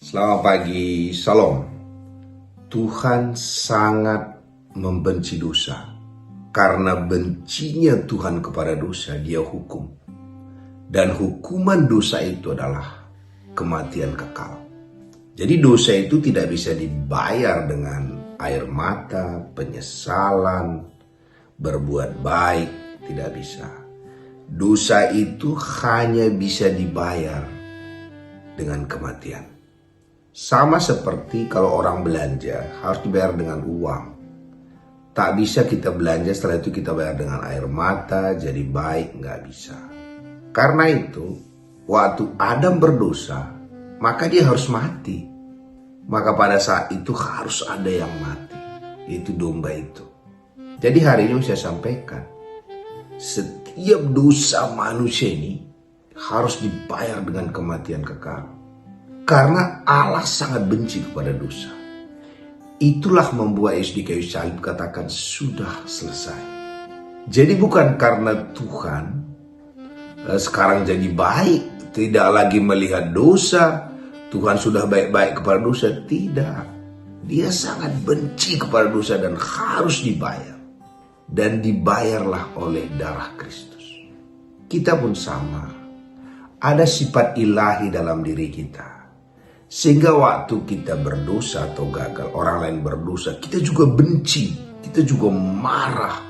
Selamat pagi, Shalom. Tuhan sangat membenci dosa. Karena bencinya Tuhan kepada dosa, Dia hukum. Dan hukuman dosa itu adalah kematian kekal. Jadi dosa itu tidak bisa dibayar dengan air mata, penyesalan, berbuat baik, tidak bisa. Dosa itu hanya bisa dibayar dengan kematian. Sama seperti kalau orang belanja harus dibayar dengan uang. Tak bisa kita belanja setelah itu kita bayar dengan air mata, jadi baik, nggak bisa. Karena itu, waktu Adam berdosa, maka dia harus mati. Maka pada saat itu harus ada yang mati, yaitu domba itu. Jadi hari ini saya sampaikan, setiap dosa manusia ini harus dibayar dengan kematian kekal. Karena Allah sangat benci kepada dosa. Itulah membuat Yesus di kayu salib katakan sudah selesai. Jadi bukan karena Tuhan sekarang jadi baik, tidak lagi melihat dosa, Tuhan sudah baik-baik kepada dosa. Tidak. Dia sangat benci kepada dosa dan harus dibayar. Dan dibayarlah oleh darah Kristus. Kita pun sama. Ada sifat ilahi dalam diri kita. Sehingga waktu kita berdosa atau gagal, orang lain berdosa, kita juga benci, kita juga marah.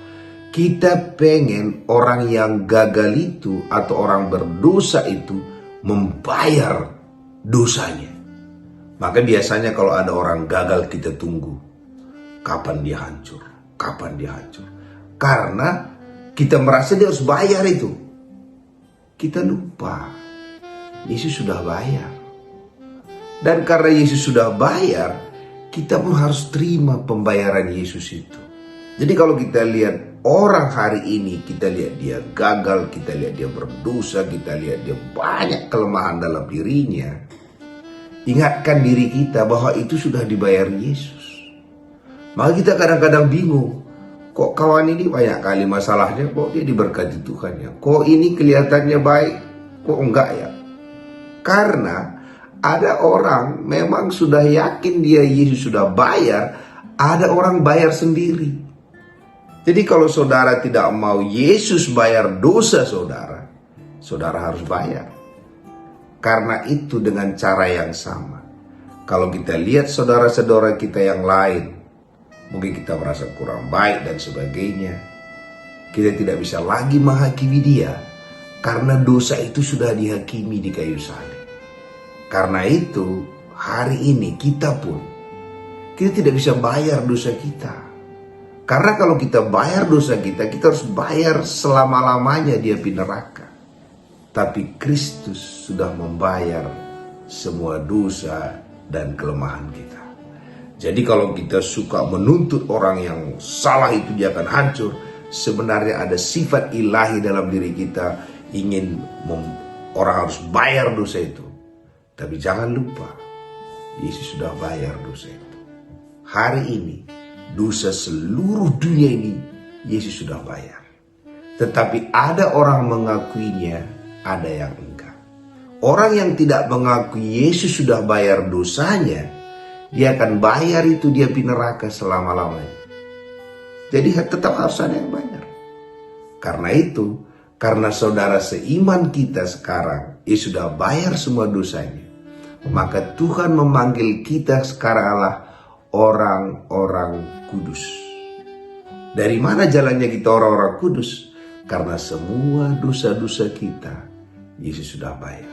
Kita pengen orang yang gagal itu atau orang berdosa itu membayar dosanya. Maka biasanya kalau ada orang gagal kita tunggu. Kapan dia hancur? Kapan dia hancur? Karena kita merasa dia harus bayar itu. Kita lupa, Yesus sudah bayar. Dan karena Yesus sudah bayar, kita pun harus terima pembayaran Yesus itu. Jadi kalau kita lihat orang hari ini, kita lihat dia gagal, kita lihat dia berdosa, kita lihat dia banyak kelemahan dalam dirinya. Ingatkan diri kita bahwa itu sudah dibayar Yesus. Maka kita kadang-kadang bingung. Kok kawan ini banyak kali masalahnya, kok dia diberkati Tuhan ya? Kok ini kelihatannya baik, kok enggak ya? Karena ada orang memang sudah yakin dia Yesus sudah bayar, ada orang bayar sendiri. Jadi kalau saudara tidak mau Yesus bayar dosa saudara, saudara harus bayar. Karena itu dengan cara yang sama. Kalau kita lihat saudara-saudara kita yang lain, mungkin kita merasa kurang baik dan sebagainya, kita tidak bisa lagi menghakimi dia, karena dosa itu sudah dihakimi di kayu salib. Karena itu hari ini kita tidak bisa bayar dosa kita. Karena kalau kita bayar dosa kita harus bayar selama-lamanya dia di neraka. Tapi Kristus sudah membayar semua dosa dan kelemahan kita. Jadi kalau kita suka menuntut orang yang salah itu dia akan hancur, sebenarnya ada sifat ilahi dalam diri kita ingin orang harus bayar dosa itu. Tapi jangan lupa, Yesus sudah bayar dosa itu. Hari ini, dosa seluruh dunia ini, Yesus sudah bayar. Tetapi ada orang mengakuinya, ada yang enggak. Orang yang tidak mengakui Yesus sudah bayar dosanya, dia akan bayar itu dia di neraka selama-lamanya. Jadi tetap harus ada yang bayar. Karena itu, karena saudara seiman kita sekarang, Yesus sudah bayar semua dosanya. Maka Tuhan memanggil kita sekarang adalah orang-orang kudus. Dari mana jalannya kita orang-orang kudus? Karena semua dosa-dosa kita, Yesus sudah bayar.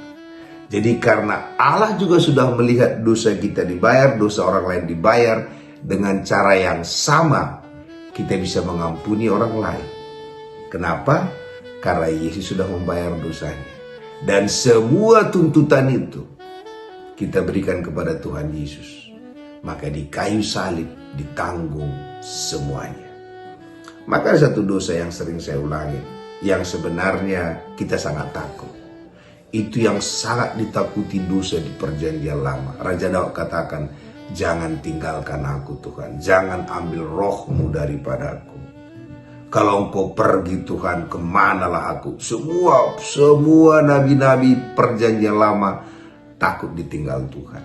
Jadi karena Allah juga sudah melihat dosa kita dibayar, dosa orang lain dibayar, dengan cara yang sama, kita bisa mengampuni orang lain. Kenapa? Karena Yesus sudah membayar dosanya. Dan semua tuntutan itu kita berikan kepada Tuhan Yesus. Maka di kayu salib ditanggung semuanya. Maka ada satu dosa yang sering saya ulangi, yang sebenarnya kita sangat takut. Itu yang sangat ditakuti dosa di perjanjian lama. Raja Daud katakan, jangan tinggalkan aku Tuhan, jangan ambil rohmu daripadaku. Kalau engkau pergi Tuhan, kemanalah aku? Semua nabi-nabi perjanjian lama takut ditinggal Tuhan.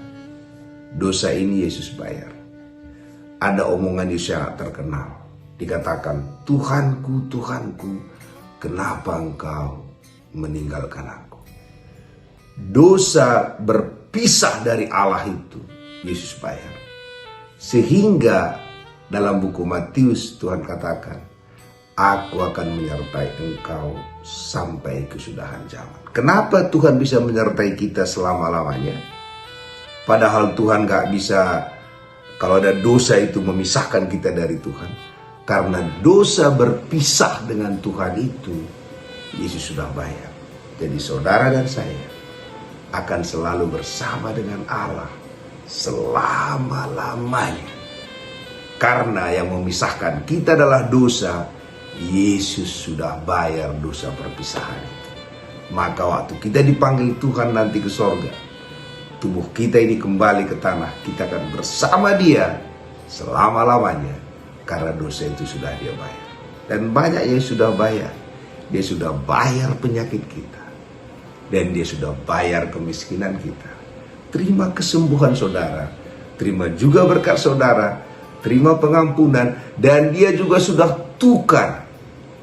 Dosa ini Yesus bayar. Ada omongan Yesus yang terkenal. Dikatakan, Tuhanku, Tuhanku, kenapa engkau meninggalkan aku? Dosa berpisah dari Allah itu Yesus bayar. Sehingga dalam buku Matius Tuhan katakan, aku akan menyertai engkau sampai kesudahan zaman. Kenapa Tuhan bisa menyertai kita selama-lamanya? Padahal Tuhan gak bisa, kalau ada dosa itu memisahkan kita dari Tuhan. Karena dosa berpisah dengan Tuhan itu, Yesus sudah bayar. Jadi saudara dan saya akan selalu bersama dengan Allah selama-lamanya. Karena yang memisahkan kita adalah dosa, Yesus sudah bayar dosa perpisahan itu. Maka waktu kita dipanggil Tuhan nanti ke sorga, tubuh kita ini kembali ke tanah, kita akan bersama Dia selama-lamanya. Karena dosa itu sudah Dia bayar. Dan banyak yang sudah bayar. Dia sudah bayar penyakit kita. Dan Dia sudah bayar kemiskinan kita. Terima kesembuhan saudara. Terima juga berkat saudara. Terima pengampunan. Dan Dia juga sudah tukar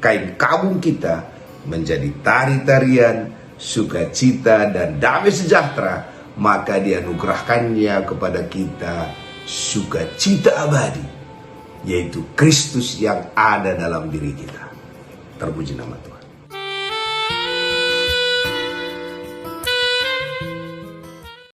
kain kabung kita menjadi tari-tarian, sukacita dan damai sejahtera. Maka Dia anugerahkannya kepada kita sukacita abadi, yaitu Kristus yang ada dalam diri kita. Terpuji nama Tuhan.